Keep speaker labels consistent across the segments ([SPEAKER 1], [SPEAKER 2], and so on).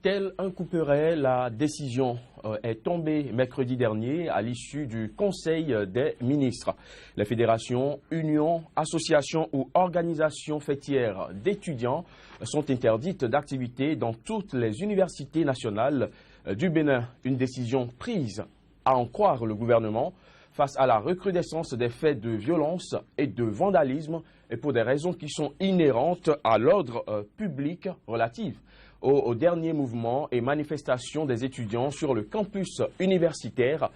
[SPEAKER 1] Tel un couperet, la décision est tombée mercredi dernier à l'issue du Conseil des ministres. Les fédérations, unions, associations ou organisations fêtières d'étudiants sont interdites d'activité dans toutes les universités nationales du Bénin. Une décision prise, à en croire le gouvernement, face à la recrudescence des faits de violence et de vandalisme et pour des raisons qui sont inhérentes à l'ordre public relatif aux derniers mouvements et manifestations des étudiants sur le campus universitaire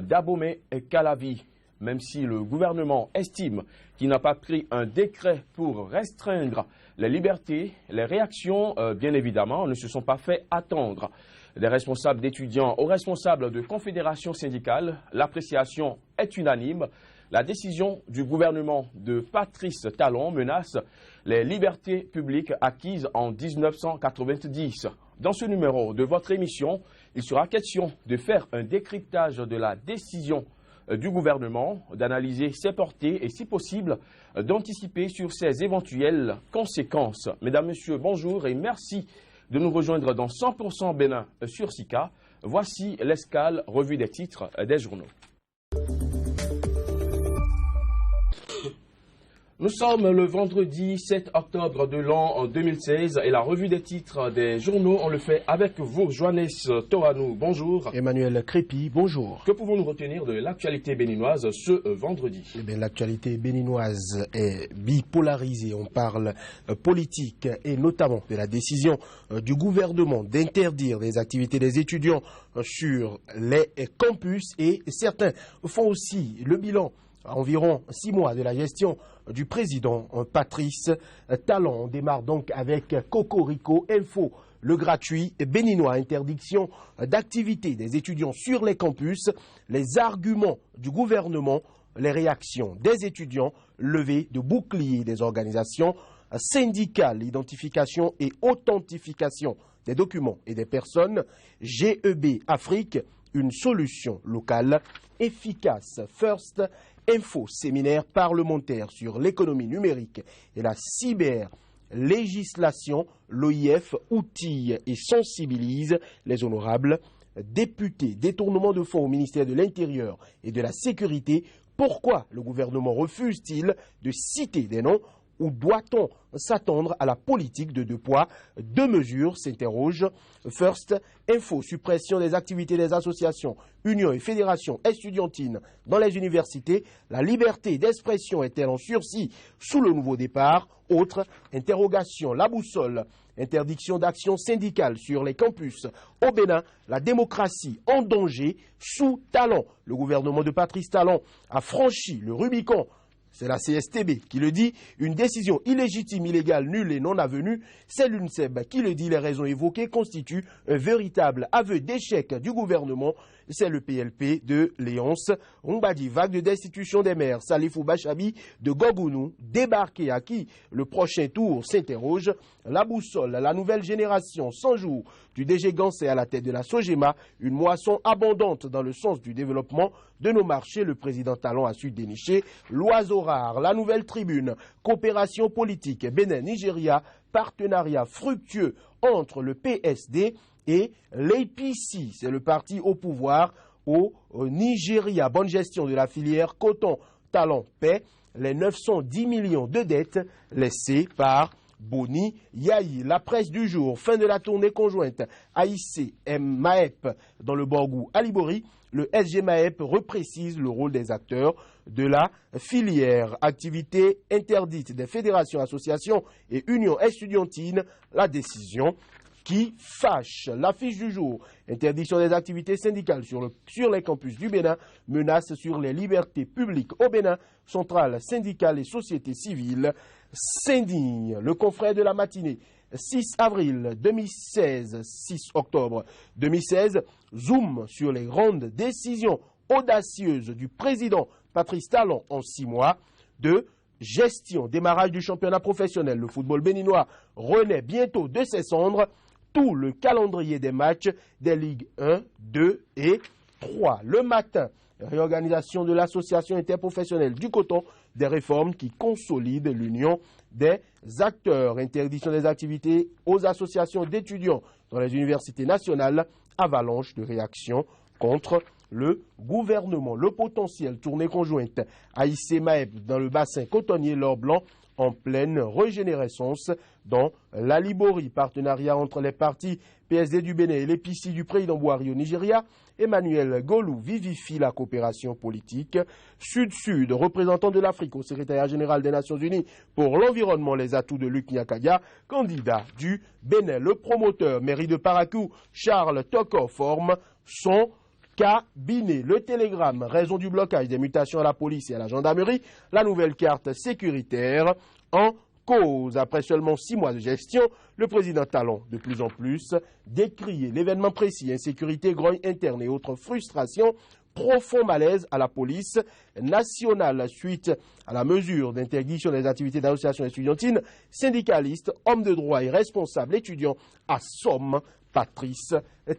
[SPEAKER 1] d'Abomey et Calavi. Même si le gouvernement estime qu'il n'a pas pris un décret pour restreindre les libertés, les réactions, bien évidemment, ne se sont pas fait attendre. Des responsables d'étudiants aux responsables de confédérations syndicales, l'appréciation est unanime. La décision du gouvernement de Patrice Talon menace les libertés publiques acquises en 1990. Dans ce numéro de votre émission, il sera question de faire un décryptage de la décision du gouvernement, d'analyser ses portées et, si possible, d'anticiper sur ses éventuelles conséquences. Mesdames, Messieurs, bonjour et merci de nous rejoindre dans 100% Bénin sur SICA. Voici l'escale revue des titres des journaux. Nous sommes le vendredi 7 octobre de l'an 2016 et la revue des titres des journaux, on le fait avec vous, Johannes Toranou. Bonjour.
[SPEAKER 2] Emmanuel Crépy, bonjour.
[SPEAKER 1] Que pouvons-nous retenir de l'actualité béninoise ce vendredi?
[SPEAKER 2] L'actualité béninoise est bipolarisée. On parle politique et notamment de la décision du gouvernement d'interdire les activités des étudiants sur les campus et certains font aussi le bilan à environ 6 mois de la gestion du président Patrice Talon. On démarre donc avec Cocorico Info, le gratuit béninois, interdiction d'activité des étudiants sur les campus, les arguments du gouvernement, les réactions des étudiants, levée de boucliers des organisations syndicales, identification et authentification des documents et des personnes, GEB Afrique, une solution locale efficace. First Info, séminaire parlementaire sur l'économie numérique et la cyberlégislation, l'OIF outille et sensibilise les honorables députés. Détournement de fonds au ministère de l'Intérieur et de la Sécurité. Pourquoi le gouvernement refuse-t-il de citer des noms? Ou doit-on s'attendre à la politique de 2 poids, 2 mesures, s'interroge First Info, suppression des activités des associations, unions et fédérations estudiantines dans les universités. La liberté d'expression est-elle en sursis sous le nouveau départ? Autre interrogation, la boussole, interdiction d'action syndicale sur les campus. Au Bénin, la démocratie en danger sous Talon. Le gouvernement de Patrice Talon a franchi le Rubicon. C'est la CSTB qui le dit, une décision illégitime, illégale, nulle et non avenue. C'est l'UNSEB qui le dit, les raisons évoquées constituent un véritable aveu d'échec du gouvernement. C'est le PLP de Léonce Rumbadi, vague de destitution des maires. Salifou Bachabi de Gogounou, débarqué à qui le prochain tour s'interroge. La boussole, la nouvelle génération, 100 jours du DG Gansé à la tête de la Sogema, une moisson abondante dans le sens du développement de nos marchés. Le président Talon a su dénicher l'oiseau rare. La nouvelle tribune, coopération politique Bénin-Nigeria, partenariat fructueux entre le PSD et l'APC, c'est le parti au pouvoir au Nigeria. Bonne gestion de la filière coton, Talon paie les 910 millions de dettes laissées par Boni Yahi. La presse du jour, fin de la tournée conjointe AIC MAEP dans le Borgou Alibori. Le SG MAEP reprécise le rôle des acteurs de la filière. Activité interdite des fédérations, associations et unions estudiantines. La décision qui fâche. L'affiche du jour, interdiction des activités syndicales sur les campus du Bénin, menace sur les libertés publiques au Bénin, centrale syndicale et société civile s'indigne. Le confrère de la matinée, 6 avril 2016, 6 octobre 2016, zoom sur les grandes décisions audacieuses du président Patrice Talon en 6 mois de gestion. Démarrage du championnat professionnel. Le football béninois renaît bientôt de ses cendres. Tout le calendrier des matchs des Ligues 1, 2 et 3. Le matin, réorganisation de l'association interprofessionnelle du coton. des réformes qui consolident l'union des acteurs. Interdiction des activités aux associations d'étudiants dans les universités nationales, avalanche de réactions contre le gouvernement. Le potentiel tournée conjointe Haïssé-Maeb dans le bassin cotonnier L'Or-Blanc en pleine régénérescence dans la Liborie. Partenariat entre les partis PSD du Bénin et l'EPICI du président Boari au Nigeria. Emmanuel Golou vivifie la coopération politique. Sud-Sud, représentant de l'Afrique au secrétariat général des Nations Unies pour l'environnement, les atouts de Luc Nyakaya, candidat du Bénin. Le promoteur mairie de Parakou, Charles Toko, forme son cabinet. Le télégramme, raison du blocage des mutations à la police et à la gendarmerie, la nouvelle carte sécuritaire en cause. Après seulement 6 mois de gestion, le président Talon, de plus en plus décrié. L'événement précis, insécurité, grogne interne et autres frustrations, profond malaise à la police nationale suite à la mesure d'interdiction des activités d'association estudiantine, syndicalistes, hommes de droit et responsables étudiants assomment Patrice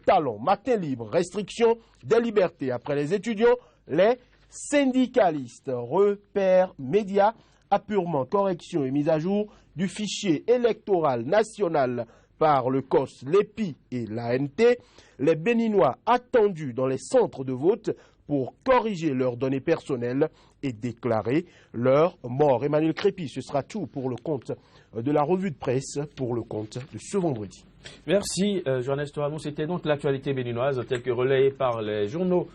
[SPEAKER 2] Talon. Matin libre, restriction des libertés. Après les étudiants, les syndicalistes. Repères médias, apurement, correction et mise à jour du fichier électoral national par le COS, l'EPI et l'ANT. Les Béninois attendus dans les centres de vote pour corriger leurs données personnelles et déclarer leur mort. Emmanuel Crépy, ce sera tout pour le compte de la revue de presse pour le compte de ce vendredi.
[SPEAKER 1] Merci, Johannes Toanou. C'était donc l'actualité béninoise telle que relayée par les journaux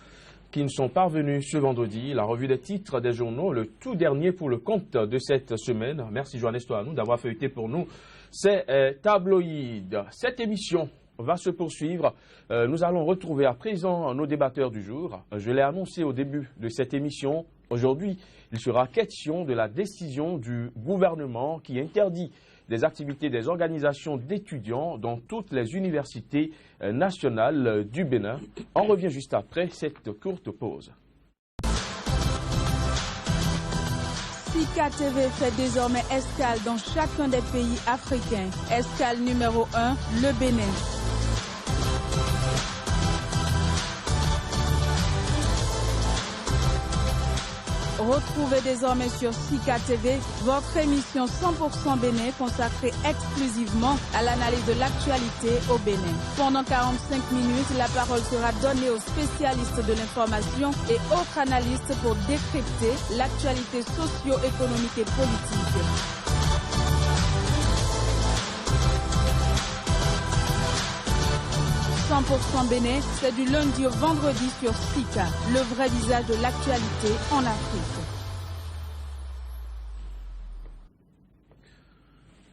[SPEAKER 1] qui nous sont parvenus ce vendredi. La revue des titres des journaux, le tout dernier pour le compte de cette semaine. Merci, Johannes Toanou, d'avoir feuilleté pour nous ces tabloïds. Cette émission va se poursuivre. Nous allons retrouver à présent nos débatteurs du jour. Je l'ai annoncé au début de cette émission. Aujourd'hui, il sera question de la décision du gouvernement qui interdit des activités des organisations d'étudiants dans toutes les universités nationales du Bénin. On revient juste après cette courte pause.
[SPEAKER 3] Sika TV fait désormais escale dans chacun des pays africains. Escale numéro 1, le Bénin. Retrouvez désormais sur Sika TV votre émission 100% Bénin consacrée exclusivement à l'analyse de l'actualité au Bénin. Pendant 45 minutes, la parole sera donnée aux spécialistes de l'information et autres analystes pour décrypter l'actualité socio-économique et politique. « 100% Bénin, c'est du lundi au vendredi sur Sika, le vrai visage de l'actualité en Afrique.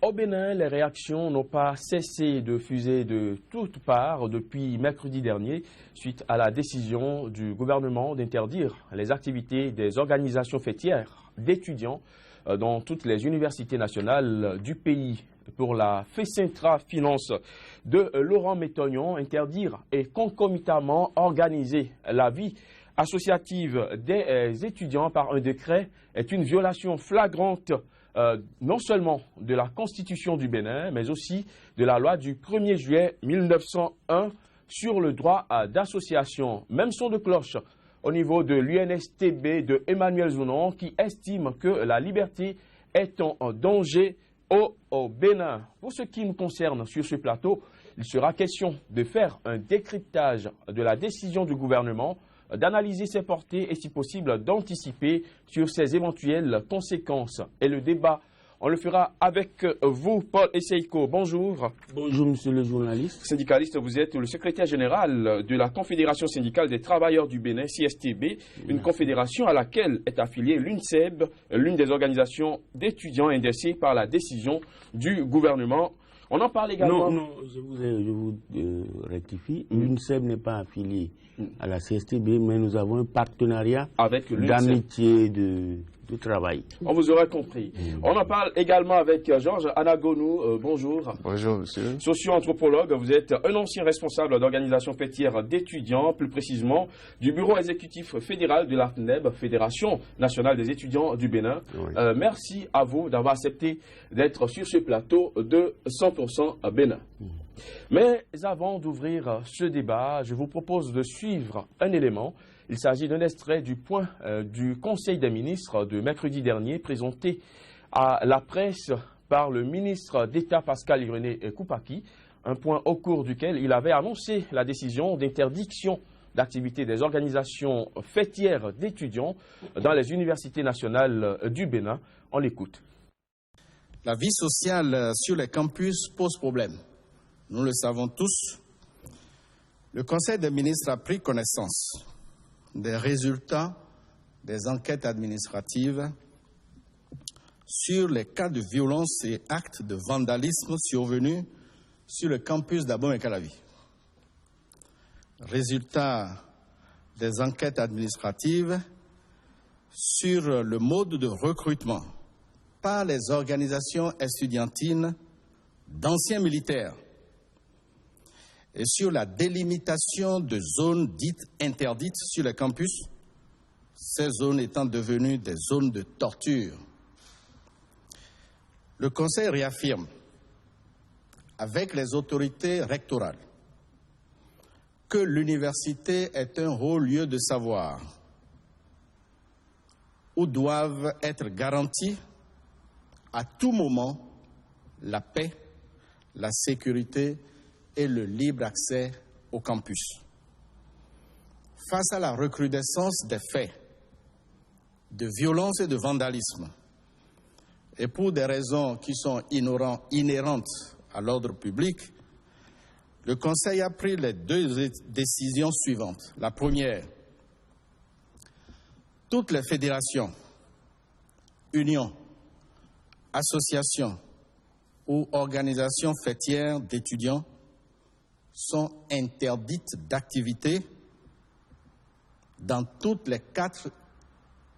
[SPEAKER 1] Au Bénin, les réactions n'ont pas cessé de fuser de toutes parts depuis mercredi dernier, suite à la décision du gouvernement d'interdire les activités des organisations fêtières d'étudiants dans toutes les universités nationales du pays. Pour la FECINTRA Finance de Laurent Métognon, interdire et concomitamment organiser la vie associative des étudiants par un décret est une violation flagrante non seulement de la Constitution du Bénin, mais aussi de la loi du 1er juillet 1901 sur le droit d'association. Même son de cloche au niveau de l'UNSTB de Emmanuel Zounon qui estime que la liberté est en danger au Bénin. Pour ce qui nous concerne sur ce plateau, il sera question de faire un décryptage de la décision du gouvernement, d'analyser ses portées et si possible d'anticiper sur ses éventuelles conséquences. Et le débat, on le fera avec vous, Paul Esseiko. Bonjour.
[SPEAKER 4] Bonjour, monsieur le journaliste.
[SPEAKER 1] Syndicaliste, vous êtes le secrétaire général de la Confédération syndicale des travailleurs du Bénin, CSTB, une confédération à laquelle est affiliée l'UNSEB, l'une des organisations d'étudiants indexées par la décision du gouvernement. On en parle également.
[SPEAKER 4] Non, je vous rectifie. L'UNSEB n'est pas affiliée à la CSTB, mais nous avons un partenariat
[SPEAKER 1] avec
[SPEAKER 4] d'amitié de travail.
[SPEAKER 1] On vous aura compris. On en parle également avec Georges Anagonou. Bonjour.
[SPEAKER 5] Bonjour, monsieur.
[SPEAKER 1] Socio-anthropologue, vous êtes un ancien responsable d'organisation fêtière d'étudiants, plus précisément du bureau exécutif fédéral de l'AFNEB, Fédération nationale des étudiants du Bénin. Oui. Merci à vous d'avoir accepté d'être sur ce plateau de 100% Bénin. Mais avant d'ouvrir ce débat, je vous propose de suivre un élément. Il s'agit d'un extrait du point du Conseil des ministres de mercredi dernier présenté à la presse par le ministre d'État Pascal Irénée Koupaki, un point au cours duquel il avait annoncé la décision d'interdiction d'activité des organisations fêtières d'étudiants dans les universités nationales du Bénin. On l'écoute.
[SPEAKER 5] La vie sociale sur les campus pose problème. Nous le savons tous. Le Conseil des ministres a pris connaissance des résultats des enquêtes administratives sur les cas de violence et actes de vandalisme survenus sur le campus d'Abomey-Calavi. Résultat des enquêtes administratives sur le mode de recrutement par les organisations estudiantines d'anciens militaires et sur la délimitation de zones dites interdites sur le campus, ces zones étant devenues des zones de torture. Le Conseil réaffirme avec les autorités rectorales que l'université est un haut lieu de savoir où doivent être garantis à tout moment la paix, la sécurité et le libre accès au campus. Face à la recrudescence des faits de violence et de vandalisme, et pour des raisons qui sont inhérentes à l'ordre public, le Conseil a pris les deux décisions suivantes. La première, toutes les fédérations, unions, associations ou organisations fêtières d'étudiants sont interdites d'activité dans toutes les 4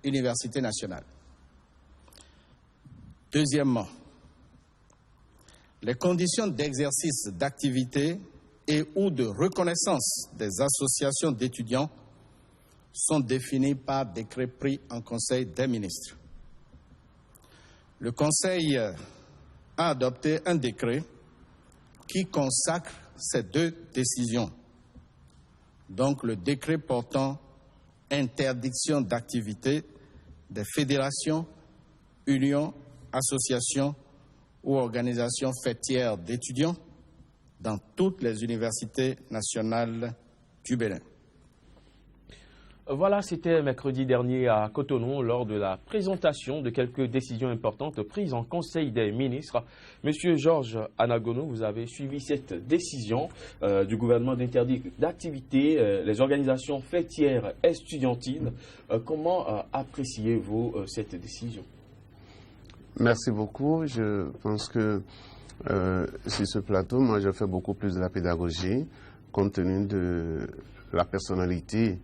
[SPEAKER 5] universités nationales. Deuxièmement, les conditions d'exercice d'activité et ou de reconnaissance des associations d'étudiants sont définies par décret pris en Conseil des ministres. Le Conseil a adopté un décret qui consacre ces deux décisions. Donc le décret portant interdiction d'activité des fédérations, unions, associations ou organisations fêtières d'étudiants dans toutes les universités nationales du Bénin.
[SPEAKER 1] Voilà, c'était mercredi dernier à Cotonou lors de la présentation de quelques décisions importantes prises en Conseil des ministres. Monsieur Georges Anagono, vous avez suivi cette décision du gouvernement d'interdire d'activité les organisations fêtières estudiantines. Comment appréciez-vous cette décision?
[SPEAKER 4] Merci beaucoup. Je pense que sur ce plateau, moi, je fais beaucoup plus de la pédagogie compte tenu de la personnalité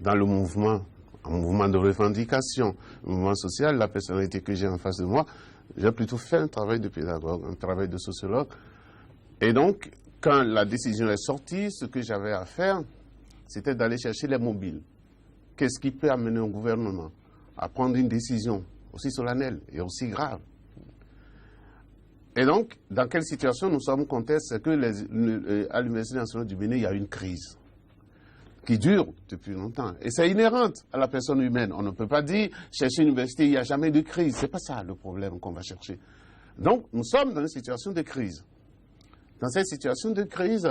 [SPEAKER 4] dans le mouvement, un mouvement de revendication, un mouvement social, la personnalité que j'ai en face de moi. J'ai plutôt fait un travail de pédagogue, un travail de sociologue. Et donc, quand la décision est sortie, ce que j'avais à faire, c'était d'aller chercher les mobiles. Qu'est-ce qui peut amener un gouvernement à prendre une décision aussi solennelle et aussi grave? Et donc, dans quelle situation nous sommes contestés? C'est que à l'Université nationale du Bénin, il y a une crise qui dure depuis longtemps. Et c'est inhérente à la personne humaine. On ne peut pas dire, chercher une université, il n'y a jamais de crise. Ce n'est pas ça le problème qu'on va chercher. Donc, nous sommes dans une situation de crise. Dans cette situation de crise,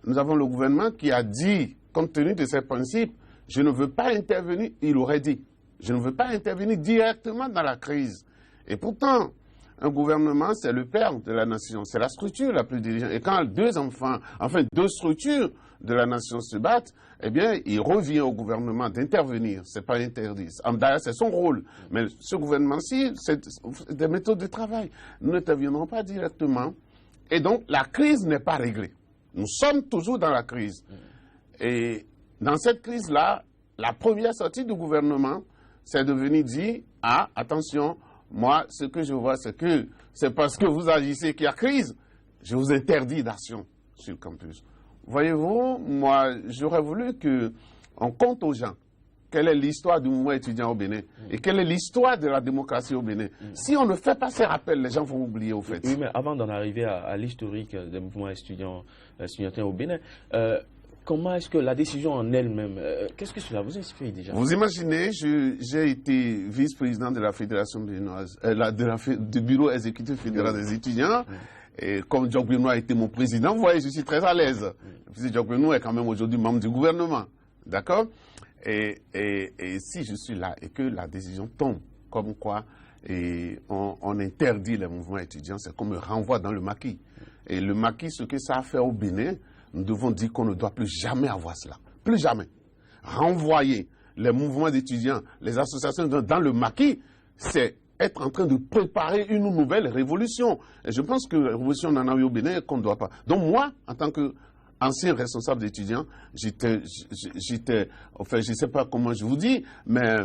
[SPEAKER 4] nous avons le gouvernement qui a dit, compte tenu de ses principes, je ne veux pas intervenir, il aurait dit, je ne veux pas intervenir directement dans la crise. Et pourtant, un gouvernement, c'est le père de la nation, c'est la structure la plus dirigeante. Et quand deux structures de la nation se battent, eh bien, il revient au gouvernement d'intervenir. Ce n'est pas interdit. D'ailleurs, c'est son rôle. Mais ce gouvernement-ci, c'est des méthodes de travail. Nous n'interviendrons pas directement. Et donc, la crise n'est pas réglée. Nous sommes toujours dans la crise. Et dans cette crise-là, la première sortie du gouvernement, c'est de venir dire, ah, attention, moi, ce que je vois, c'est que c'est parce que vous agissez qu'il y a crise, je vous interdis d'action sur le campus. Voyez-vous, moi, j'aurais voulu qu'on compte aux gens quelle est l'histoire du mouvement étudiant au Bénin et quelle est l'histoire de la démocratie au Bénin. Si on ne fait pas ces rappels, les gens vont oublier au fait.
[SPEAKER 1] Oui, mais avant d'en arriver à l'historique des mouvements étudiants au Bénin, comment est-ce que la décision en elle-même, qu'est-ce que cela vous inspire déjà?
[SPEAKER 4] Vous imaginez, j'ai été vice-président de la Fédération béninoise, du bureau exécutif fédéral des étudiants. Et comme Diop Benoît a été mon président, vous voyez, je suis très à l'aise. Diop Benoît est quand même aujourd'hui membre du gouvernement. D'accord? Et si je suis là et que la décision tombe, comme quoi on interdit les mouvements étudiants, c'est qu'on me renvoie dans le maquis. Et le maquis, ce que ça a fait au Bénin, nous devons dire qu'on ne doit plus jamais avoir cela. Plus jamais. Renvoyer les mouvements d'étudiants, les associations dans le maquis, c'est être en train de préparer une nouvelle révolution. Et je pense que la révolution en a eu au Bénin qu'on ne doit pas. Donc moi, en tant qu'ancien responsable d'étudiants, enfin je ne sais pas comment je vous dis, mais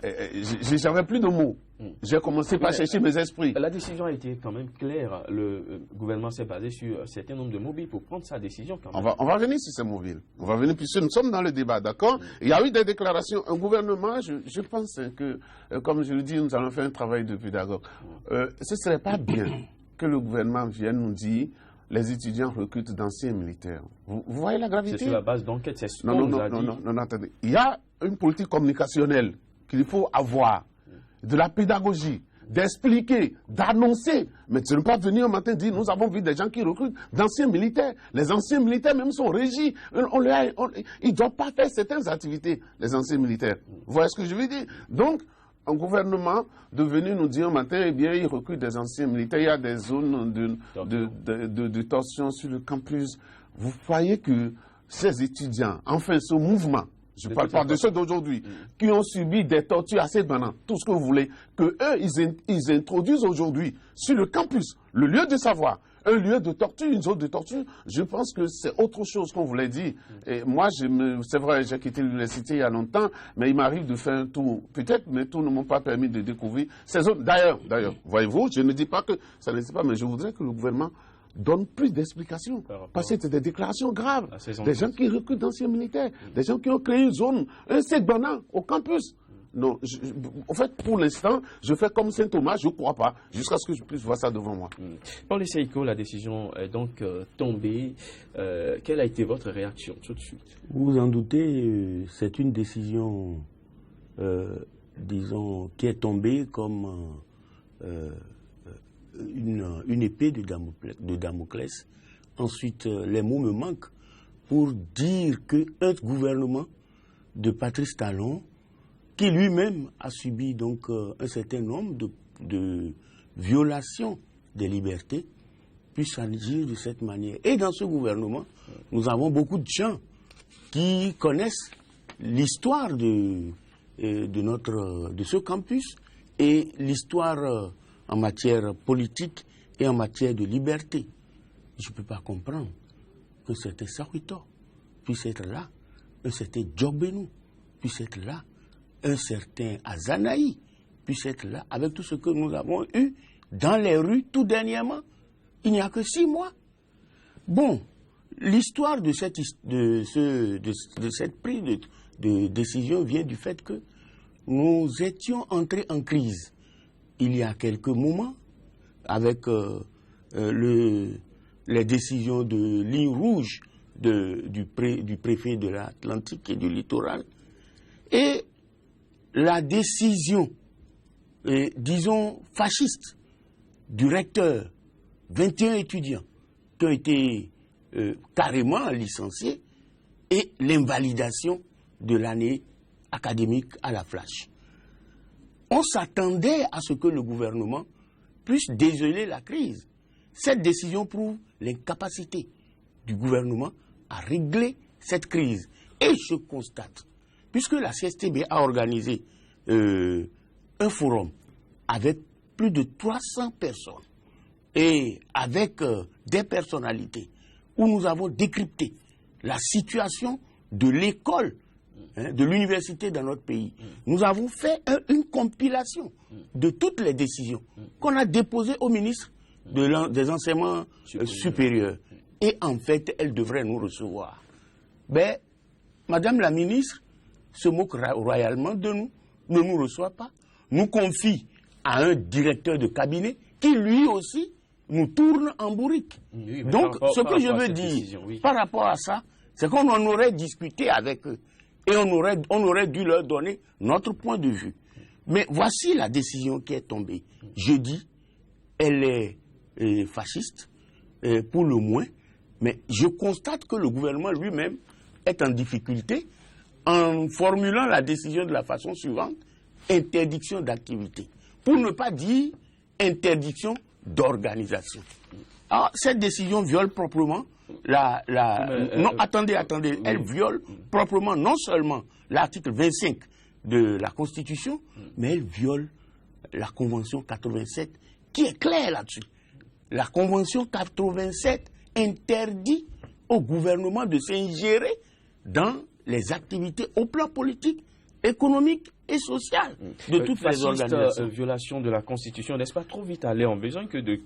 [SPEAKER 4] j'avais plus de mots. J'ai commencé par chercher mes esprits.
[SPEAKER 1] La décision a été quand même claire. Le gouvernement s'est basé sur un certain nombre de mobiles pour prendre sa décision. Quand même.
[SPEAKER 4] On va venir sur ces mobiles. On va venir, puisque nous sommes dans le débat, d'accord? Il y a eu des déclarations. Un gouvernement, je pense que, comme je le dis, nous allons faire un travail de pédagogue. Ce ne serait pas bien que le gouvernement vienne nous dire les étudiants recrutent d'anciens militaires. Vous voyez la gravité?
[SPEAKER 1] C'est sur la base d'enquête, c'est ce qu'on
[SPEAKER 4] non,
[SPEAKER 1] nous a dit.
[SPEAKER 4] Non, attendez. Il y a une politique communicationnelle qu'il faut avoir, de la pédagogie, d'expliquer, d'annoncer. Mais tu ne peux pas venir un matin dire, nous avons vu des gens qui recrutent d'anciens militaires. Les anciens militaires même sont régis. Ils ne doivent pas faire certaines activités, les anciens militaires. Vous voyez ce que je veux dire? Donc, un gouvernement de venir nous dire un matin, eh bien, il recrute des anciens militaires. Il y a des zones de torsion sur le campus. Vous voyez que ces étudiants, enfin ce mouvement, je ne parle pas de ceux d'aujourd'hui, qui ont subi des tortures assez banales, tout ce que vous voulez, qu'eux, ils introduisent aujourd'hui sur le campus, le lieu de savoir, un lieu de torture, une zone de torture, je pense que c'est autre chose qu'on voulait dire. Et moi, c'est vrai, j'ai quitté l'université il y a longtemps, mais il m'arrive de faire un tour. Peut-être mes tours ne m'ont pas permis de découvrir ces zones. D'ailleurs, voyez-vous, je ne dis pas que ça n'existe pas, mais je voudrais que le gouvernement donne plus d'explications. Parce que c'est des déclarations graves. Des gens qui recrutent d'anciens militaires, des gens qui ont créé une zone, un segment au campus. Non, en fait, pour l'instant, je fais comme Saint-Thomas, je ne crois pas, jusqu'à ce que je puisse voir ça devant moi.
[SPEAKER 1] Paul Seiko, la décision est donc tombée. Quelle a été votre réaction tout de suite?
[SPEAKER 6] Vous vous en doutez, c'est une décision, disons, qui est tombée comme une épée de Damoclès. Ensuite, les mots me manquent pour dire qu'un gouvernement de Patrice Talon, qui lui-même a subi donc un certain nombre de violations des libertés, puisse agir de cette manière. Et dans ce gouvernement, nous avons beaucoup de gens qui connaissent l'histoire de ce campus et l'histoire en matière politique et en matière de liberté. Je ne peux pas comprendre qu'un certain Sahuito puisse être là, un certain Diop Benoît puisse être là, un certain Azanaï puisse être là, avec tout ce que nous avons eu dans les rues tout dernièrement. Il n'y a que 6 mois. Bon, l'histoire de cette prise de décision vient du fait que nous étions entrés en crise il y a quelques moments avec les décisions de ligne rouge du préfet de l'Atlantique et du littoral. Et la décision, disons, fasciste du recteur, 21 étudiants qui ont été carrément licenciés, et l'invalidation de l'année académique à la flash. On s'attendait à ce que le gouvernement puisse dégeler la crise. Cette décision prouve l'incapacité du gouvernement à régler cette crise. Et je constate, puisque la CSTB a organisé un forum avec plus de 300 personnes et avec des personnalités où nous avons décrypté la situation de l'école, de l'université dans notre pays. Nous avons fait une compilation de toutes les décisions qu'on a déposées au ministre des enseignements supérieurs. Et en fait, elle devrait nous recevoir. Ben, Madame la ministre, se moque royalement de nous, ne nous reçoit pas, nous confie à un directeur de cabinet qui lui aussi nous tourne en bourrique.
[SPEAKER 1] Oui,
[SPEAKER 6] donc ce que je veux dire par rapport à ça, c'est qu'on en aurait discuté avec eux et on aurait dû leur donner notre point de vue. Mais voici la décision qui est tombée. Je dis, elle est fasciste, pour le moins, mais je constate que le gouvernement lui-même est en difficulté en formulant la décision de la façon suivante: interdiction d'activité. Pour ne pas dire interdiction d'organisation. Alors, cette décision viole proprement attendez, elle viole proprement non seulement l'article 25 de la Constitution, mais elle viole la Convention 87 qui est claire là-dessus. La Convention 87 interdit au gouvernement de s'ingérer dans les activités au plan politique, économique et social de toutes les organisations.
[SPEAKER 1] Violation de la Constitution, n'est-ce pas trop vite aller en besoin que de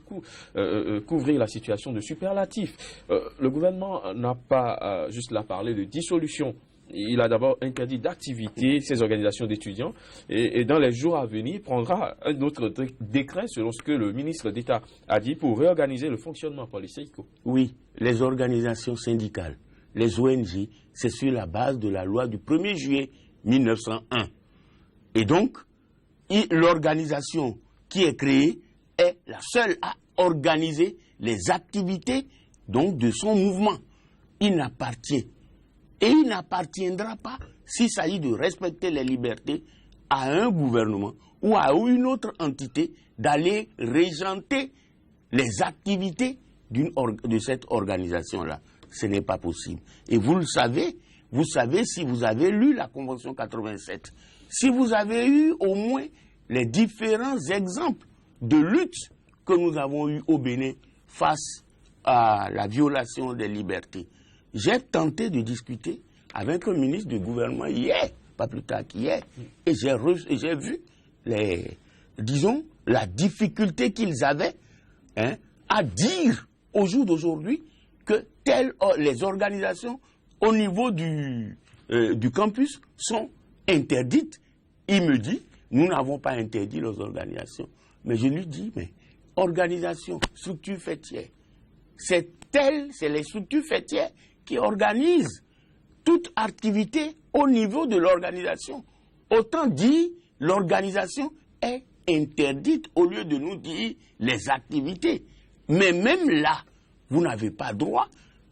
[SPEAKER 1] couvrir la situation de superlatif? Le gouvernement n'a pas juste là parlé de dissolution. Il a d'abord interdit d'activité ces organisations d'étudiants et dans les jours à venir, il prendra un autre décret selon ce que le ministre d'État a dit pour réorganiser le fonctionnement pour les SEICO.
[SPEAKER 6] Oui, les organisations syndicales, les ONG, c'est sur la base de la loi du 1er juillet 1901. Et donc, l'organisation qui est créée est la seule à organiser les activités donc, de son mouvement. Il n'appartient et il n'appartiendra pas, s'il s'agit de respecter les libertés, à un gouvernement ou à une autre entité d'aller régenter les activités de cette organisation-là. Ce n'est pas possible. Et vous le savez, si vous avez lu la Convention 87, si vous avez eu au moins les différents exemples de lutte que nous avons eu au Bénin face à la violation des libertés. J'ai tenté de discuter avec un ministre du gouvernement hier, pas plus tard qu'hier, et j'ai vu la difficulté qu'ils avaient à dire au jour d'aujourd'hui que les organisations au niveau du campus sont interdites. Il me dit, nous n'avons pas interdit les organisations. Mais je lui dis, mais organisation, structure fêtière, c'est les structures fêtières qui organisent toute activité au niveau de l'organisation. Autant dire, l'organisation est interdite au lieu de nous dire les activités. Mais même là, vous n'avez pas droit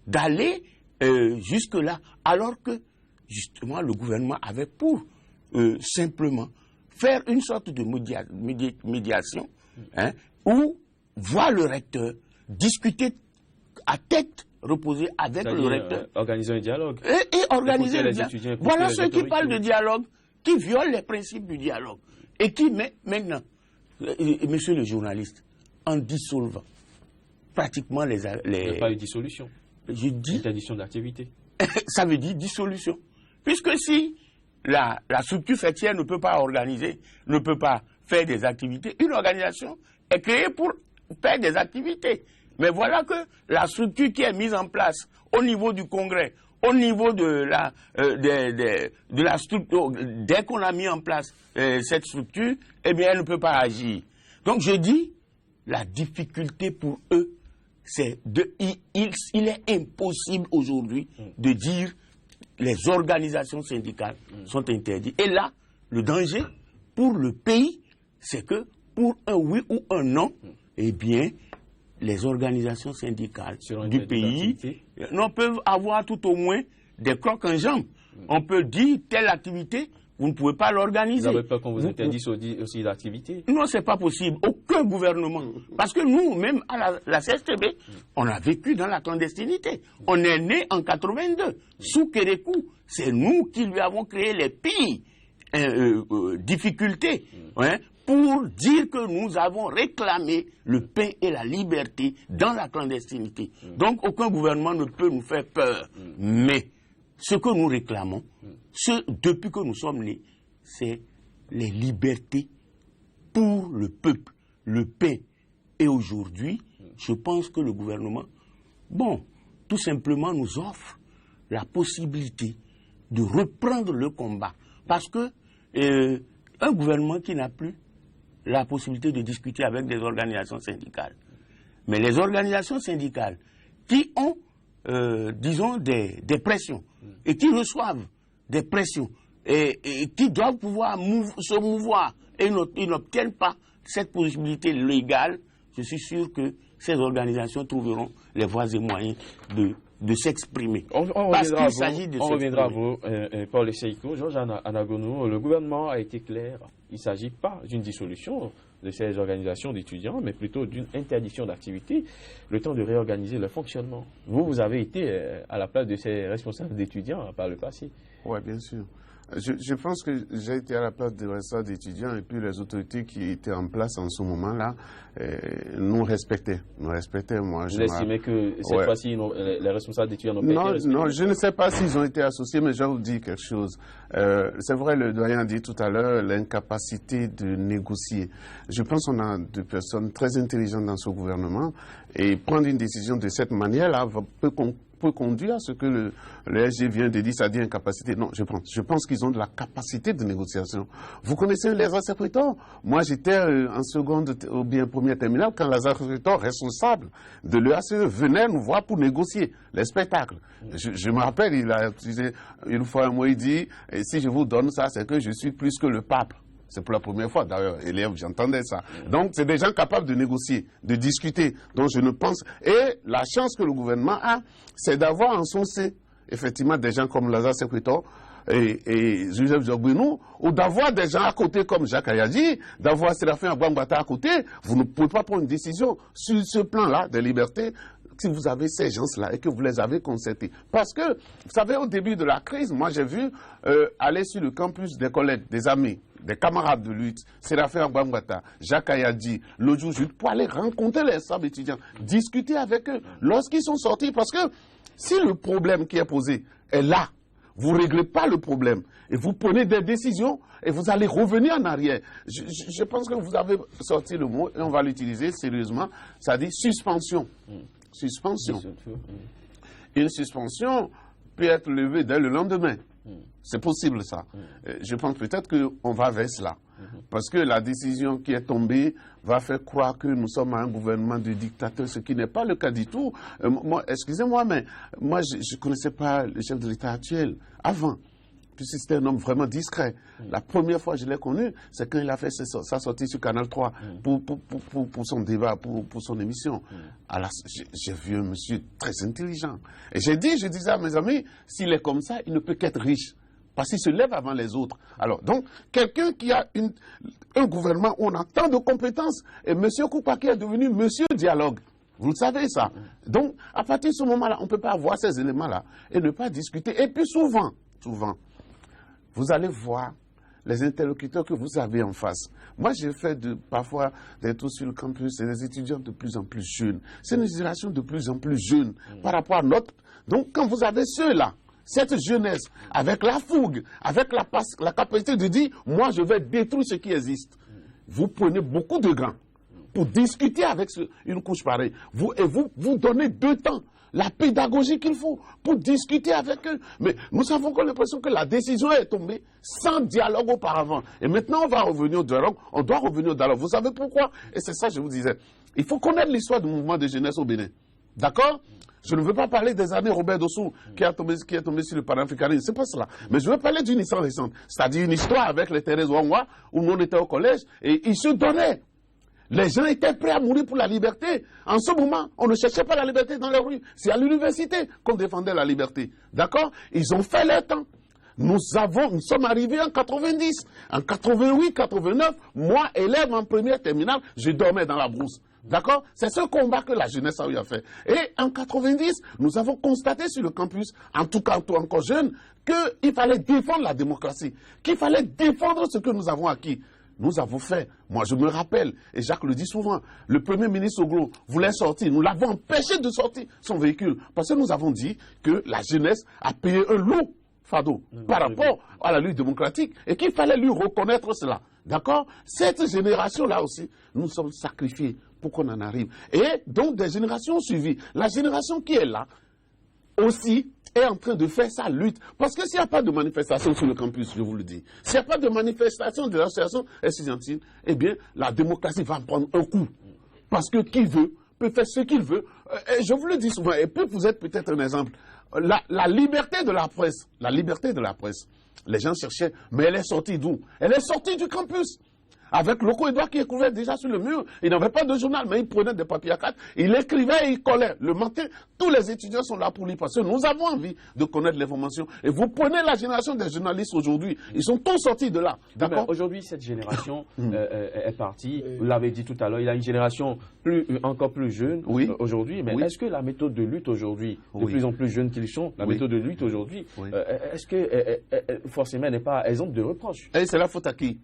[SPEAKER 6] d'aller jusque-là, alors que, justement, le gouvernement avait pour simplement faire une sorte de médiation, où voir le recteur, discuter à tête reposée avec le recteur.
[SPEAKER 1] Organiser un dialogue.
[SPEAKER 6] Et organiser un dialogue. Voilà ceux qui parlent de dialogue, qui violent les principes du dialogue. Et qui, maintenant, monsieur le journaliste, en dissolvant pratiquement les... Il
[SPEAKER 1] n'y a pas eu de dissolution.
[SPEAKER 6] Je dis...
[SPEAKER 1] Interdiction d'activité.
[SPEAKER 6] Ça veut dire dissolution. Puisque si la structure fêtière ne peut pas organiser, ne peut pas faire des activités, une organisation est créée pour faire des activités. Mais voilà que la structure qui est mise en place au niveau du Congrès, au niveau de la structure, dès qu'on a mis en place cette structure, eh bien, elle ne peut pas agir. Donc, je dis, la difficulté pour eux, il est impossible aujourd'hui de dire les organisations syndicales sont interdites. Et là, le danger pour le pays, c'est que pour un oui ou un non, eh bien, les organisations syndicales du pays peuvent avoir tout au moins des crocs en jambes. On peut dire telle activité, vous ne pouvez pas l'organiser.
[SPEAKER 1] Vous n'avez peur qu'on vous interdise aussi l'activité?
[SPEAKER 6] Non, ce n'est pas possible. Aucun gouvernement. Parce que nous, même à la CSTB, on a vécu dans la clandestinité. On est né en 82, sous Kérékou. C'est nous qui lui avons créé les pires difficultés pour dire que nous avons réclamé le pain et la liberté dans la clandestinité. Donc, aucun gouvernement ne peut nous faire peur. Mais ce que nous réclamons, depuis que nous sommes nés, c'est les libertés pour le peuple, le pain. Et aujourd'hui, je pense que le gouvernement, tout simplement nous offre la possibilité de reprendre le combat. Parce que un gouvernement qui n'a plus la possibilité de discuter avec des organisations syndicales, mais les organisations syndicales qui ont, disons, des pressions et qui reçoivent des pressions et qui doivent pouvoir se mouvoir et ils n'obtiennent pas cette possibilité légale, je suis sûr que ces organisations trouveront les voies et moyens de s'exprimer.
[SPEAKER 1] On reviendra à vous, Paul Seiko, Georges Anagono. Le gouvernement a été clair. Il ne s'agit pas d'une dissolution de ces organisations d'étudiants, mais plutôt d'une interdiction d'activité, le temps de réorganiser le fonctionnement. Vous avez été à la place de ces responsables d'étudiants par le passé.
[SPEAKER 4] Oui, bien sûr. Je pense que j'ai été à la place des responsables d'étudiants et puis les autorités qui étaient en place en ce moment-là nous respectaient. Vous
[SPEAKER 1] estimez que cette fois-ci, les responsables d'étudiants n'ont pas été respectés? Non,
[SPEAKER 4] je ne sais pas s'ils ont été associés, mais je vais vous dire quelque chose. C'est vrai, le doyen a dit tout à l'heure l'incapacité de négocier. Je pense qu'on a des personnes très intelligentes dans ce gouvernement et prendre une décision de cette manière-là peut conduire à ce que le SG vient de dire, ça dit incapacité. Non, je pense qu'ils ont de la capacité de négociation. Vous connaissez Lazare Secrétan? Moi, j'étais en seconde ou bien première terminale quand Lazare Secrétan, responsable de l'EACE, venait nous voir pour négocier les spectacles. Je me rappelle, il a utilisé une fois un mot, il dit, si je vous donne ça, c'est que je suis plus que le pape. C'est pour la première fois, d'ailleurs, élève, j'entendais ça. Donc, c'est des gens capables de négocier, de discuter. Donc, je ne pense... Et la chance que le gouvernement a, c'est d'avoir en son sein, effectivement, des gens comme Lazare Secrétan et Joseph Jogbenou, ou d'avoir des gens à côté comme Jacques Ayadi, d'avoir Séraphin Abouambata à côté. Vous ne pouvez pas prendre une décision sur ce plan-là de liberté si vous avez ces gens-là et que vous les avez concertés. Parce que, vous savez, au début de la crise, moi, j'ai vu aller sur le campus des collègues, des amis, des camarades de lutte, Séraphin Abouambata, Jacques Ayadi, l'autre jour, pour aller rencontrer les sables étudiants, discuter avec eux lorsqu'ils sont sortis. Parce que si le problème qui est posé est là, vous ne réglez pas le problème et vous prenez des décisions et vous allez revenir en arrière. Je pense que vous avez sorti le mot et on va l'utiliser sérieusement, ça dit suspension. Suspension. Une suspension peut être levée dès le lendemain. C'est possible ça. Je pense peut-être qu'on va vers cela. Parce que la décision qui est tombée va faire croire que nous sommes un gouvernement de dictateurs, ce qui n'est pas le cas du tout. Excusez-moi, mais moi je ne connaissais pas le chef de l'État actuel avant. Puisque c'était un homme vraiment discret. La première fois que je l'ai connu, c'est quand il a fait sa sortie sur Canal 3 pour son débat, pour son émission. Alors, j'ai vu un monsieur très intelligent. Et je disais à mes amis, s'il est comme ça, il ne peut qu'être riche. Parce qu'il se lève avant les autres. Alors, donc, quelqu'un qui a un gouvernement où on a tant de compétences, et M. Koupaki est devenu monsieur dialogue. Vous le savez, ça. Donc, à partir de ce moment-là, on ne peut pas avoir ces éléments-là et ne pas discuter. Et puis souvent, vous allez voir les interlocuteurs que vous avez en face. Moi, j'ai fait parfois des tours sur le campus et des étudiants de plus en plus jeunes. C'est une génération de plus en plus jeune par rapport à notre... Donc, quand vous avez ceux-là, cette jeunesse, avec la fougue, avec la capacité de dire, moi, je vais détruire ce qui existe, vous prenez beaucoup de gants pour discuter avec une couche pareille. Vous donnez 2 temps. La pédagogie qu'il faut pour discuter avec eux. Mais nous avons l'impression que la décision est tombée sans dialogue auparavant. Et maintenant, on va revenir au dialogue. On doit revenir au dialogue. Vous savez pourquoi? Et c'est ça que je vous disais. Il faut connaître l'histoire du mouvement de jeunesse au Bénin. D'accord? Je ne veux pas parler des années Robert Dossou qui est tombé sur le panafricanisme. C'est pas cela. Mais je veux parler d'une histoire récente. C'est-à-dire une histoire avec les Thérèse Wangwa où nous on était au collège et ils se donnaient. Les gens étaient prêts à mourir pour la liberté. En ce moment, on ne cherchait pas la liberté dans les rues. C'est à l'université qu'on défendait la liberté. D'accord? Ils ont fait leur temps. Nous sommes arrivés en 90. En 88, 89, moi, élève en première terminale, je dormais dans la brousse. D'accord? C'est ce combat que la jeunesse a eu à faire. Et en 90, nous avons constaté sur le campus, en tout cas encore jeune, qu'il fallait défendre la démocratie, qu'il fallait défendre ce que nous avons acquis. Nous avons fait, moi je me rappelle, et Jacques le dit souvent, le premier ministre Oglo voulait sortir, nous l'avons empêché de sortir son véhicule, parce que nous avons dit que la jeunesse a payé un lourd fardeau par rapport à la lutte démocratique, et qu'il fallait lui reconnaître cela. D'accord? Cette génération-là aussi, nous sommes sacrifiés pour qu'on en arrive. Et donc des générations suivies. La génération qui est là, aussi, est en train de faire sa lutte. Parce que s'il n'y a pas de manifestation sur le campus, je vous le dis, s'il n'y a pas de manifestation de l'association estudiantine, eh bien, la démocratie va prendre un coup. Parce que qui veut peut faire ce qu'il veut. Et je vous le dis souvent, et puis vous êtes peut-être un exemple. La liberté de la presse, les gens cherchaient, mais elle est sortie d'où? Elle est sortie du campus. Avec Loco Edouard qui écrivait déjà sur le mur. Il n'avait pas de journal, mais il prenait des papiers à 4. Il écrivait et il collait. Le matin, tous les étudiants sont là pour lire parce que nous avons envie de connaître l'information. Et vous prenez la génération des journalistes aujourd'hui. Ils sont tous sortis de là. D'accord?
[SPEAKER 1] Aujourd'hui, cette génération est partie. Vous l'avez dit tout à l'heure, il y a une génération encore plus jeune aujourd'hui. Mais est-ce que la méthode de lutte aujourd'hui, de plus en plus jeunes qu'ils sont, la méthode de lutte aujourd'hui, est-ce que forcément n'est pas exemple de reproche?
[SPEAKER 4] Et c'est la faute à qui?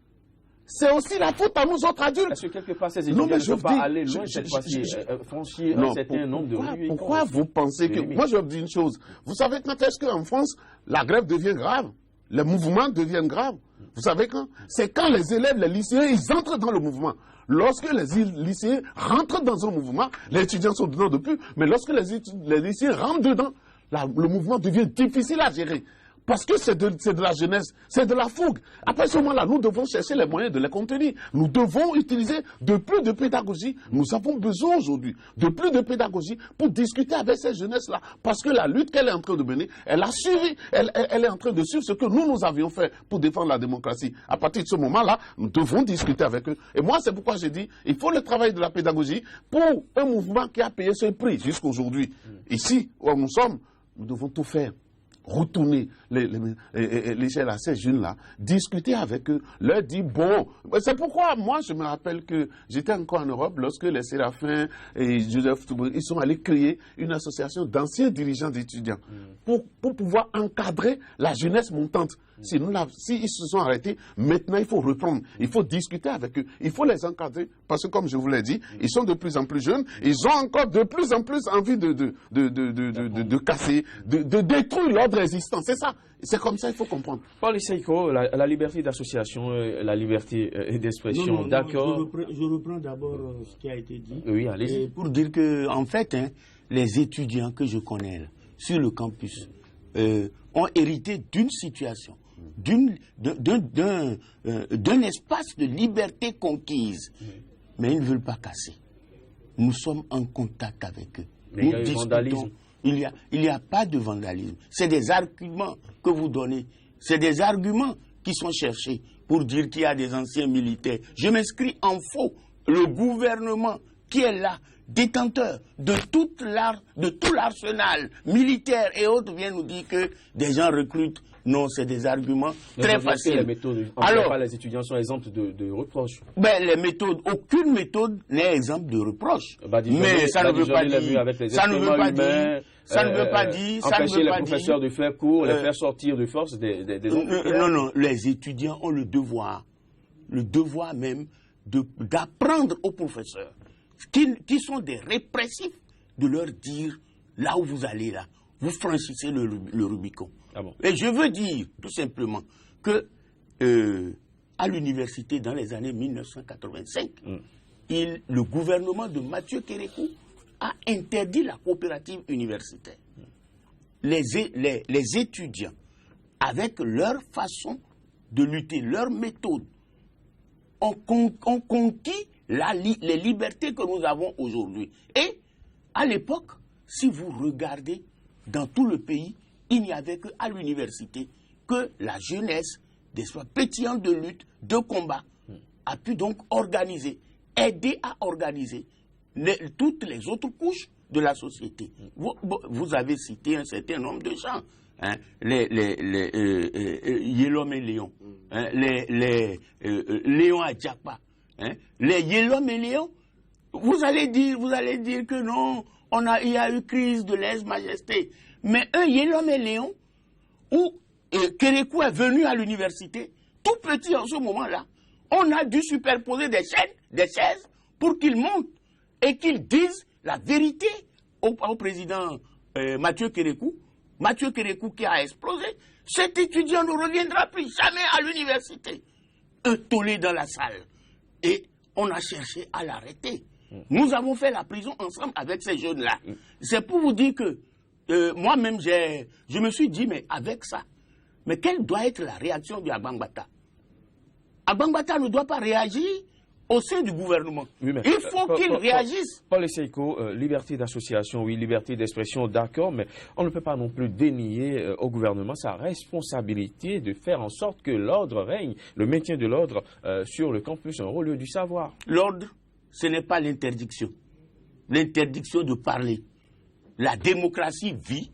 [SPEAKER 4] C'est aussi la faute à nous autres adultes.
[SPEAKER 1] Est-ce que quelque part ces étudiants ne peuvent pas aller loin cette fois-ci, franchir un certain nombre de rues?
[SPEAKER 4] Pourquoi vous pensez que... Moi, je vous dis une chose. Vous savez quand est-ce qu'en France, la grève devient grave? Les mouvements deviennent graves. Vous savez quand? C'est quand les élèves, les lycéens, ils entrent dans le mouvement. Lorsque les lycéens rentrent dans un mouvement, les étudiants sont dedans depuis, mais lorsque les lycéens rentrent dedans, le mouvement devient difficile à gérer. Parce que c'est de la jeunesse, c'est de la fougue. Après ce moment-là, nous devons chercher les moyens de les contenir. Nous devons utiliser de plus de pédagogie. Nous avons besoin aujourd'hui de plus de pédagogie pour discuter avec ces jeunesses-là. Parce que la lutte qu'elle est en train de mener, elle a suivi, elle est en train de suivre ce que nous avions fait pour défendre la démocratie. À partir de ce moment-là, nous devons discuter avec eux. Et moi, c'est pourquoi j'ai dit, il faut le travail de la pédagogie pour un mouvement qui a payé ce prix jusqu'aujourd'hui. Ici, où nous sommes, nous devons tout faire. Retourner l'échelle à ces jeunes-là, discuter avec eux, leur dire bon. C'est pourquoi moi je me rappelle que j'étais encore en Europe lorsque les Séraphins et Joseph Toubou, ils sont allés créer une association d'anciens dirigeants d'étudiants pour pouvoir encadrer la jeunesse montante. Si ils se sont arrêtés, maintenant il faut reprendre, il faut discuter avec eux, il faut les encadrer parce que comme je vous l'ai dit, ils sont de plus en plus jeunes, ils ont encore de plus en plus envie de casser, de détruire l'ordre existant. C'est ça, c'est comme ça, il faut comprendre.
[SPEAKER 1] Paul Seiko, la liberté d'association, la liberté d'expression, d'accord.
[SPEAKER 6] Je reprends d'abord ce qui a été dit.
[SPEAKER 1] Oui, allez-y.
[SPEAKER 6] Pour dire que, en fait, les étudiants que je connais là, sur le campus ont hérité d'une situation, d'un espace de liberté conquise. Mais ils ne veulent pas casser. Nous sommes en contact avec eux.
[SPEAKER 1] Mais nous discutons.
[SPEAKER 6] Il n'y a pas de vandalisme. C'est des arguments que vous donnez. C'est des arguments qui sont cherchés pour dire qu'il y a des anciens militaires. Je m'inscris en faux. Le gouvernement qui est là, détenteur de tout l'arsenal militaire et autres, vient nous dire que des gens recrutent. Non, c'est des arguments très faciles.
[SPEAKER 1] Les méthodes, alors, les étudiants sont exempts de reproches.
[SPEAKER 6] Ben, les méthodes, aucune méthode n'est exempte de reproches. Mais ça ne veut pas dire. Ça ne veut pas dire.
[SPEAKER 1] Empêcher les professeurs de faire cours, les faire sortir de force des
[SPEAKER 6] non, les étudiants ont le devoir même d'apprendre aux professeurs, qui sont des répressifs, de leur dire là où vous allez là, vous franchissez le Rubicon.
[SPEAKER 1] Ah bon.
[SPEAKER 6] Et je veux dire tout simplement que à l'université dans les années 1985, le gouvernement de Mathieu Kérékou a interdit la coopérative universitaire. Les étudiants, avec leur façon de lutter, leur méthode, ont conquis les libertés que nous avons aujourd'hui. Et à l'époque, si vous regardez dans tout le pays, il n'y avait qu'à l'université que la jeunesse, des soins pétillants de lutte, de combat, a pu donc aider à organiser toutes les autres couches de la société. Vous avez cité un certain nombre de gens, les Yelom et Léon, les Léon Adjapa, les Yelom et Léon. Vous allez dire que non, il y a eu crise de lèse-majesté. Mais un Yelom et Léon, où Kérékou est venu à l'université, tout petit en ce moment-là, on a dû superposer des chaises pour qu'il monte et qu'il dise la vérité au président Mathieu Kérékou. Mathieu Kérékou qui a explosé. Cet étudiant ne reviendra plus jamais à l'université. Un tollé dans la salle. Et on a cherché à l'arrêter. Nous avons fait la prison ensemble avec ces jeunes-là. C'est pour vous dire que moi-même, je me suis dit, mais avec ça, mais quelle doit être la réaction de Agbangbata? Agbangbata ne doit pas réagir au sein du gouvernement. Oui, il faut qu'il réagisse.
[SPEAKER 1] Paul Seiko, liberté d'association, oui, liberté d'expression, d'accord, mais on ne peut pas non plus dénier au gouvernement sa responsabilité de faire en sorte que l'ordre règne, le maintien de l'ordre sur le campus, au lieu du savoir.
[SPEAKER 6] L'ordre, ce n'est pas l'interdiction. L'interdiction de parler. La démocratie vit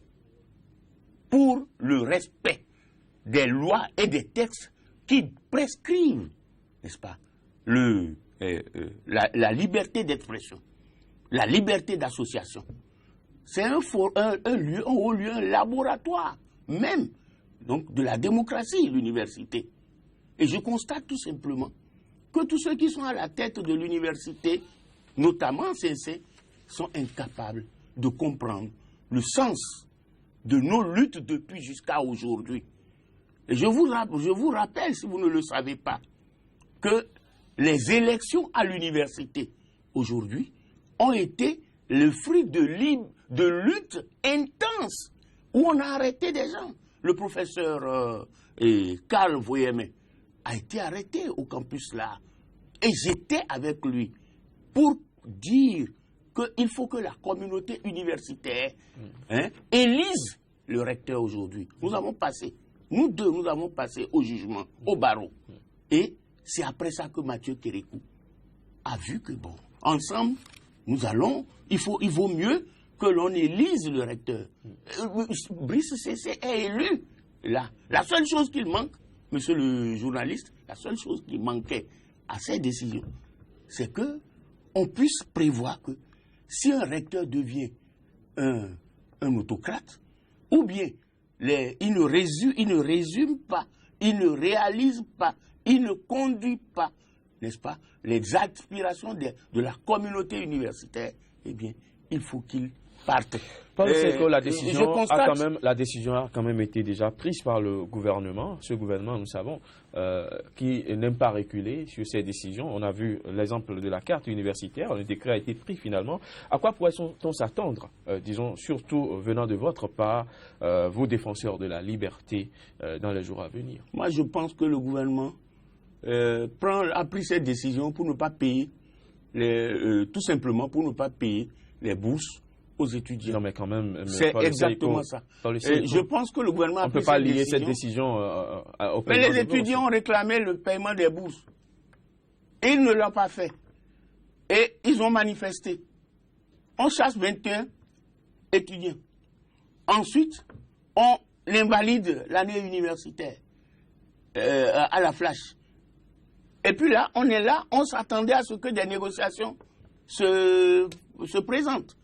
[SPEAKER 6] pour le respect des lois et des textes qui prescrivent, n'est-ce pas, la liberté d'expression, la liberté d'association. C'est un haut lieu, un laboratoire même, donc, de la démocratie, l'université. Et je constate tout simplement que tous ceux qui sont à la tête de l'université, notamment CNC, sont incapables de comprendre le sens de nos luttes depuis jusqu'à aujourd'hui. Et je vous rappelle, si vous ne le savez pas, que les élections à l'université aujourd'hui ont été le fruit de luttes intenses où on a arrêté des gens. Le professeur Karl Voyeme a été arrêté au campus là. Et j'étais avec lui pour dire qu'il faut que la communauté universitaire élise le recteur aujourd'hui. Nous avons passé, nous deux, nous avons passé au jugement, au barreau. Et c'est après ça que Mathieu Kérékou a vu que, bon, ensemble, nous allons, il vaut mieux que l'on élise le recteur. Brice Cessé est élu. Là, la seule chose qu'il manque, monsieur le journaliste, la seule chose qui manquait à ces décisions, c'est que on puisse prévoir que si un recteur devient un autocrate, ou bien il ne résume pas, il ne réalise pas, il ne conduit pas, n'est-ce pas, les aspirations de la communauté universitaire, eh bien, il faut qu'il parte.
[SPEAKER 1] Paul Seiko, la décision a quand même été déjà prise par le gouvernement. Ce gouvernement, nous savons, qui n'aime pas reculer sur ces décisions. On a vu l'exemple de la carte universitaire. Le décret a été pris finalement. À quoi pourrait-on s'attendre, disons, surtout venant de votre part, vos défenseurs de la liberté dans les jours à venir?
[SPEAKER 6] Moi, je pense que le gouvernement a pris cette décision pour ne pas payer, tout simplement pour ne pas payer les bourses aux étudiants.
[SPEAKER 1] Non, mais quand même,
[SPEAKER 6] c'est exactement ça. Je pense que le gouvernement a pris cette décision. On ne peut pas lier cette décision au paiement. Mais les étudiants ont réclamé le paiement des bourses. Ils ne l'ont pas fait. Et ils ont manifesté. On chasse 21 étudiants. Ensuite, on invalide l'année universitaire à la flash. Et puis là, on est là, on s'attendait à ce que des négociations se présentent.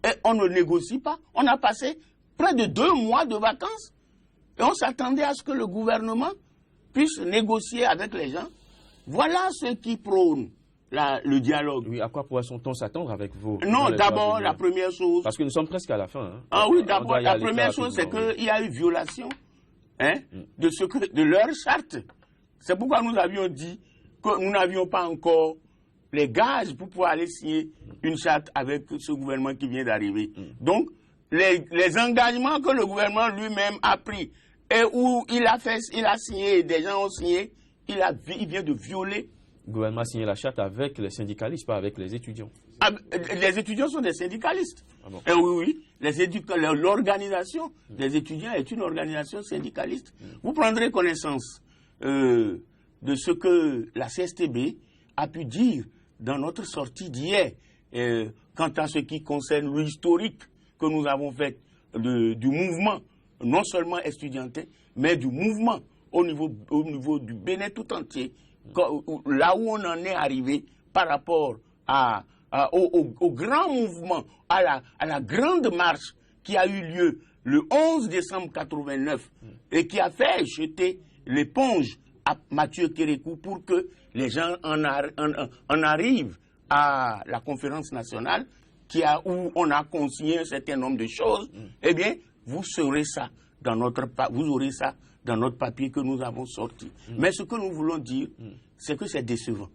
[SPEAKER 6] Et on ne négocie pas. On a passé près de 2 mois de vacances et on s'attendait à ce que le gouvernement puisse négocier avec les gens. Voilà ce qui prône le dialogue.
[SPEAKER 1] Oui, à quoi pourrait-on s'attendre avec vous?
[SPEAKER 6] Non, d'abord, la première chose...
[SPEAKER 1] Parce que nous sommes presque à la fin. Hein.
[SPEAKER 6] Ah oui, d'abord, la première chose, c'est qu'il y a eu violation de leur charte. C'est pourquoi nous avions dit que nous n'avions pas encore les gages pour pouvoir aller signer une charte avec ce gouvernement qui vient d'arriver. Donc, les engagements que le gouvernement lui-même a pris et où il a signé, des gens ont signé, il vient de violer.
[SPEAKER 1] Le gouvernement a signé la charte avec les syndicalistes, pas avec les étudiants.
[SPEAKER 6] Les étudiants sont des syndicalistes.
[SPEAKER 1] Ah bon?
[SPEAKER 6] Oui, l'organisation des étudiants est une organisation syndicaliste. Vous prendrez connaissance de ce que la CSTB a pu dire dans notre sortie d'hier, quant à ce qui concerne l'historique que nous avons fait du mouvement, non seulement estudiantin, mais du mouvement au niveau du Bénin tout entier, là où on en est arrivé par rapport au grand mouvement, à la grande marche qui a eu lieu le 11 décembre 89 et qui a fait jeter l'éponge à Mathieu Kérékou pour que les gens en arrivent à la conférence nationale où on a consigné un certain nombre de choses. Eh bien, vous aurez ça dans notre papier que nous avons sorti. Mais ce que nous voulons dire, c'est que c'est décevant.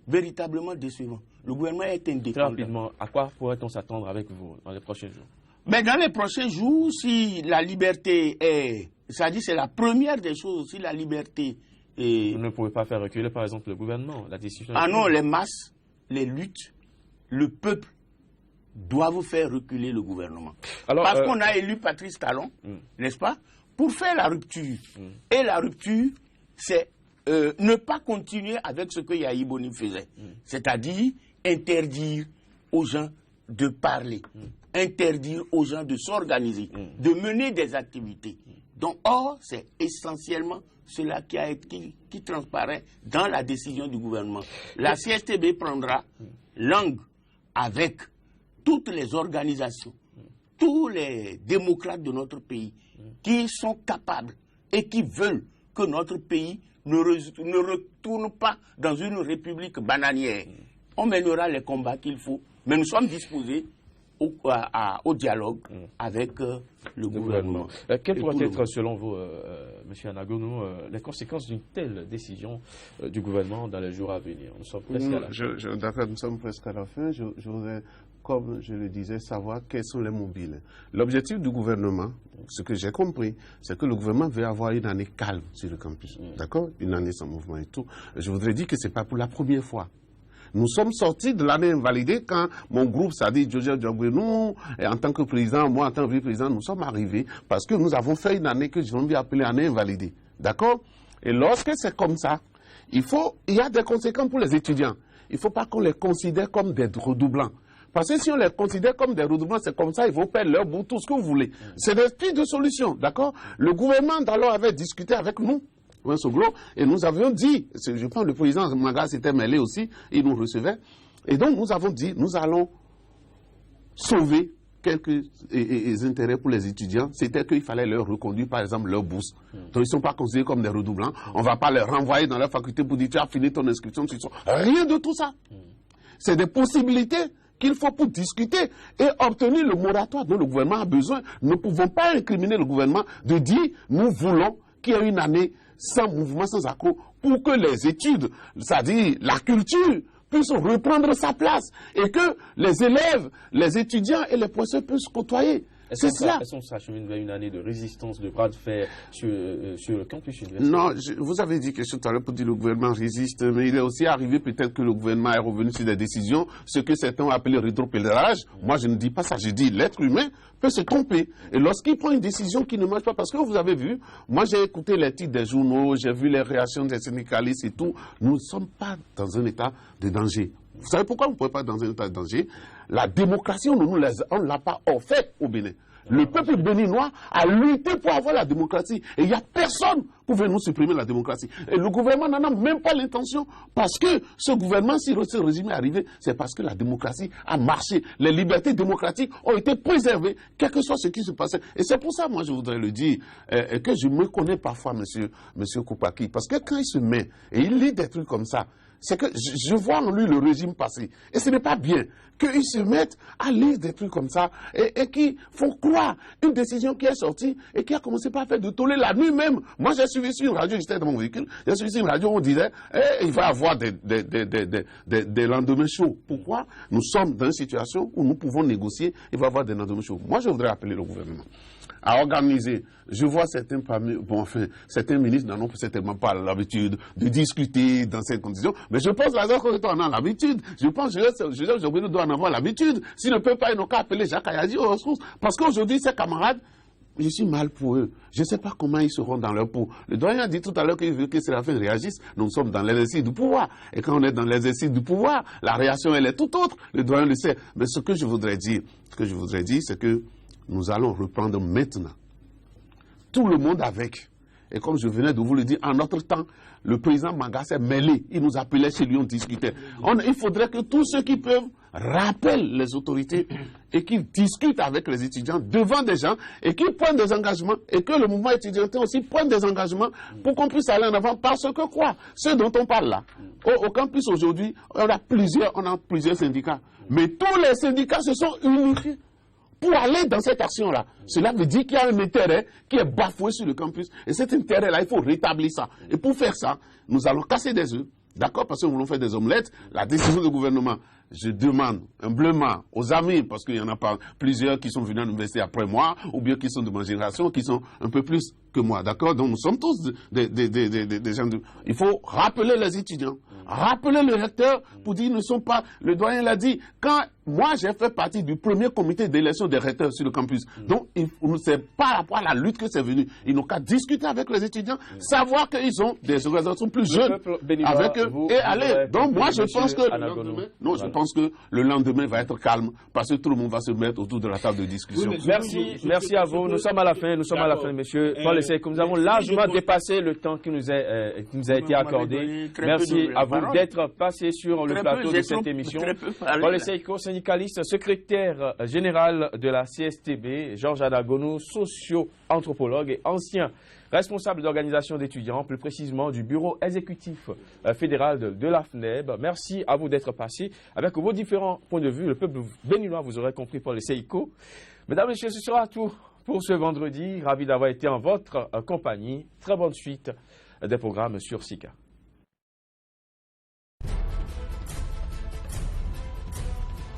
[SPEAKER 6] Véritablement décevant. Le gouvernement est indépendant.
[SPEAKER 1] Très rapidement, à quoi pourrait-on s'attendre avec vous dans les prochains jours?
[SPEAKER 6] Mais dans les prochains jours, si la liberté est... C'est-à-dire c'est la première des choses, si la liberté est...
[SPEAKER 1] Vous ne pouvez pas faire reculer, par exemple, le gouvernement, la décision...
[SPEAKER 6] Ah non, les masses, les luttes, le peuple doivent faire reculer le gouvernement. Alors, parce qu'on a élu Patrice Talon, n'est-ce pas, pour faire la rupture. Et la rupture, c'est ne pas continuer avec ce que Yahi Boni faisait. C'est-à-dire interdire aux gens de parler, interdire aux gens de s'organiser, de mener des activités. Donc, or, c'est essentiellement cela qui transparaît dans la décision du gouvernement. La CSTB prendra langue avec toutes les organisations, tous les démocrates de notre pays qui sont capables et qui veulent que notre pays ne retourne pas dans une république bananière. On mènera les combats qu'il faut, mais nous sommes disposés au dialogue avec le gouvernement.
[SPEAKER 1] Quelles pourraient être, selon vous, M. Anagono, les conséquences d'une telle décision du gouvernement dans les jours à venir? Nous sommes presque à la fin.
[SPEAKER 4] D'accord, nous sommes presque à la fin. Je voudrais, comme je le disais, savoir quels sont les mobiles. L'objectif du gouvernement, ce que j'ai compris, c'est que le gouvernement veut avoir une année calme sur le campus. D'accord? Une année sans mouvement et tout. Je voudrais dire que ce n'est pas pour la première fois. Nous sommes sortis de l'année invalidée quand mon groupe, c'est-à-dire Jojo Djogwenou, et en tant que président, moi en tant que vice-président, nous sommes arrivés parce que nous avons fait une année que je vais appeler année invalidée. D'accord? Et lorsque c'est comme ça, il y a des conséquences pour les étudiants. Il ne faut pas qu'on les considère comme des redoublants. Parce que si on les considère comme des redoublants, c'est comme ça, ils vont perdre leur bout, tout ce que vous voulez. C'est des types de solutions, d'accord? Le gouvernement d'alors avait discuté avec nous. Et nous avions dit, je pense que le président Maga s'était mêlé aussi, il nous recevait, et donc nous avons dit, nous allons sauver quelques intérêts pour les étudiants, c'était qu'il fallait leur reconduire par exemple leur bourse. Donc ils ne sont pas considérés comme des redoublants, on ne va pas les renvoyer dans leur faculté pour dire tu as fini ton inscription, rien de tout ça. C'est des possibilités qu'il faut pour discuter et obtenir le moratoire dont le gouvernement a besoin. Nous ne pouvons pas incriminer le gouvernement de dire nous voulons qu'il y ait une année sans mouvement, sans accroc, pour que les études, c'est-à-dire la culture, puissent reprendre sa place et que les élèves, les étudiants et les professeurs puissent côtoyer. C'est cela.
[SPEAKER 1] Est-ce qu'on s'achemine vers une année de résistance, de bras de fer sur le campus universitaire?
[SPEAKER 4] Non, vous avez dit quelque chose tout à l'heure pour dire que le gouvernement résiste, mais il est aussi arrivé peut-être que le gouvernement est revenu sur des décisions, ce que certains ont appelé rétropédalage. Moi, je ne dis pas ça, je dis l'être humain peut se tromper. Et lorsqu'il prend une décision qui ne marche pas, parce que vous avez vu, moi j'ai écouté les titres des journaux, j'ai vu les réactions des syndicalistes et tout, nous ne sommes pas dans un état de danger. Vous savez pourquoi on ne pourrait pas être dans un état de danger? La démocratie, on ne l'a pas offerte au Bénin. Le peuple béninois a lutté pour avoir la démocratie. Et il n'y a personne pour venir nous supprimer la démocratie. Et le gouvernement n'en a même pas l'intention. Parce que ce gouvernement, si ce régime est arrivé, c'est parce que la démocratie a marché. Les libertés démocratiques ont été préservées, quel que soit ce qui se passait. Et c'est pour ça, moi, je voudrais le dire, que je me connais parfois, monsieur Koupaki. Parce que quand il se met et il lit des trucs comme ça, c'est que je vois en lui le régime passé. Et ce n'est pas bien qu'ils se mettent à lire des trucs comme ça et qui font croire une décision qui est sortie et qui a commencé par faire de toller la nuit même. Moi, j'ai suivi sur une radio, j'étais dans mon véhicule, j'ai suivi sur une radio où on disait il va y avoir des lendemains chauds. Pourquoi? Nous sommes dans une situation où nous pouvons négocier, il va y avoir des lendemains chauds. Moi, je voudrais appeler le gouvernement à organiser. Je vois certains ministres n'en ont certainement pas l'habitude de discuter dans ces conditions, mais je pense qu'on en a l'habitude. Je pense que je dois en avoir l'habitude. S'ils ne peuvent pas, ils n'ont qu'à appeler Jacques Ayadi aux ressources. Parce qu'aujourd'hui, ces camarades, je suis mal pour eux. Je ne sais pas comment ils seront dans leur peau. Le doyen a dit tout à l'heure qu'il veut que Séraphin réagisse. Nous sommes dans l'exercice du pouvoir. Et quand on est dans l'exercice du pouvoir, la réaction, elle est tout autre. Le doyen le sait. Mais ce que je voudrais dire, c'est que nous allons reprendre maintenant. Tout le monde avec. Et comme je venais de vous le dire, en notre temps, le président Manga s'est mêlé. Il nous appelait chez lui, on discutait. Il faudrait que tous ceux qui peuvent rappellent les autorités et qu'ils discutent avec les étudiants devant des gens et qu'ils prennent des engagements et que le mouvement étudiantin aussi prenne des engagements pour qu'on puisse aller en avant. Parce que quoi? Ce dont on parle là, au campus aujourd'hui, on a plusieurs syndicats. Mais tous les syndicats se sont unifiés pour aller dans cette action-là. Cela veut dire qu'il y a un intérêt qui est bafoué sur le campus. Et cet intérêt-là, il faut rétablir ça. Et pour faire ça, nous allons casser des œufs. D'accord? Parce que nous voulons faire des omelettes. La décision du gouvernement, je demande humblement aux amis, parce qu'il y en a pas plusieurs qui sont venus à l'université après moi, ou bien qui sont de ma génération, qui sont un peu plus que moi, d'accord? Donc nous sommes tous des gens de... Il faut rappeler les étudiants, rappeler le recteur pour dire, ils ne sont pas... Le doyen l'a dit, quand moi j'ai fait partie du premier comité d'élection des recteurs sur le campus, donc c'est par rapport à la lutte que c'est venu. Ils n'ont qu'à discuter avec les étudiants, savoir qu'ils ont des organisations plus jeunes avec eux et aller. Donc moi je pense que le lendemain, non, je pense que le lendemain va être calme parce que tout le monde va se mettre autour de la table de discussion.
[SPEAKER 1] Merci à vous. Nous sommes à la fin, monsieur Paul Essayko. Nous avons largement dépassé le temps qui nous a été accordé. Merci à vous d'être passé sur le plateau de cette émission. Paul Essayko, syndicaliste, secrétaire général de la CSTB, Georges Adagonou, socio-anthropologue et ancien responsable d'organisation d'étudiants, plus précisément du bureau exécutif fédéral de la FNEB. Merci à vous d'être passé avec vos différents points de vue. Le peuple béninois, vous aurez compris, Paul Essayko. Mesdames et messieurs, ce sera tout pour ce vendredi. Ravi d'avoir été en votre compagnie. Très bonne suite des programmes sur SICA.